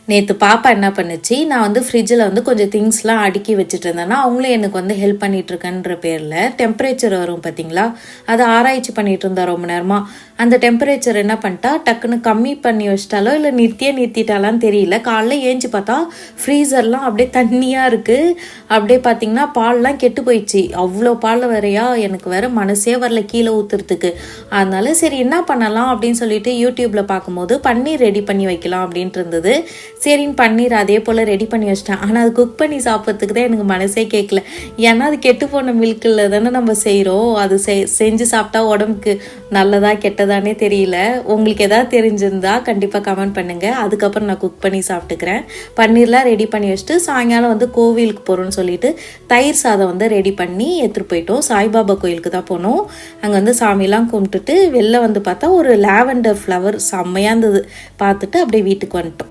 நேற்று பாப்பா என்ன பண்ணுச்சு, நான் வந்து ஃப்ரிட்ஜில் வந்து கொஞ்சம் திங்ஸ்லாம் அடுக்கி வச்சுட்டு இருந்தேன்னா அவங்களும் எனக்கு வந்து ஹெல்ப் பண்ணிகிட்ருக்கன்ற பேரில் டெம்பரேச்சர் வரும் பார்த்தீங்களா, அதை ஆராய்ச்சி பண்ணிகிட்டு இருந்தா ரொம்ப நேரமாக. அந்த டெம்பரேச்சர் என்ன பண்ணிட்டா டக்குன்னு கம்மி பண்ணி வச்சிட்டாலோ இல்லை நிறுத்திட்டாலான்னு தெரியல. காலைல ஏஞ்சி பார்த்தா ஃப்ரீசர்லாம் அப்படியே தண்ணியாக இருக்குது. அப்படியே பார்த்திங்கன்னா பால்லாம் கெட்டு போயிடுச்சு. அவ்வளோ பால் வரையா, எனக்கு வேறு மனசே வரல கீழே ஊற்றுறதுக்கு. அதனால சரி என்ன பண்ணலாம் அப்படின்னு சொல்லிட்டு யூடியூப்பில் பார்க்கும்போது பன்னீர் ரெடி பண்ணி வைக்கலாம் அப்படின்ட்டு இருந்தது. சரின்னு பன்னீர் அதே போல் ரெடி பண்ணி வச்சிட்டேன். ஆனால் அது குக் பண்ணி சாப்பிட்றதுக்கு தான் எனக்கு மனசே கேட்கல. ஏன்னா அது கெட்டு போன மில்கில் தானே நம்ம செய்கிறோம். அது செஞ்சு சாப்பிட்டா உடம்புக்கு நல்லதா கெட்டதானே தெரியல. உங்களுக்கு எதாவது தெரிஞ்சிருந்தா கண்டிப்பாக கமெண்ட் பண்ணுங்கள். அதுக்கப்புறம் நான் குக் பண்ணி சாப்பிட்டுக்கிறேன். பன்னீர்லாம் ரெடி பண்ணி வச்சுட்டு சாயங்காலம் வந்து கோவிலுக்கு போகிறோன்னு சொல்லிட்டு தயிர் சாதம் வந்து ரெடி பண்ணி எடுத்துகிட்டு போயிட்டோம். சாய்பாபா கோயிலுக்கு தான் போனோம். அங்கே வந்து சாமியெல்லாம் கும்பிட்டுட்டு வெளில வந்து பார்த்தா ஒரு லாவெண்டர் ஃப்ளவர் செம்மையாக இருந்தது. பார்த்துட்டு அப்படியே வீட்டுக்கு வந்துட்டோம்.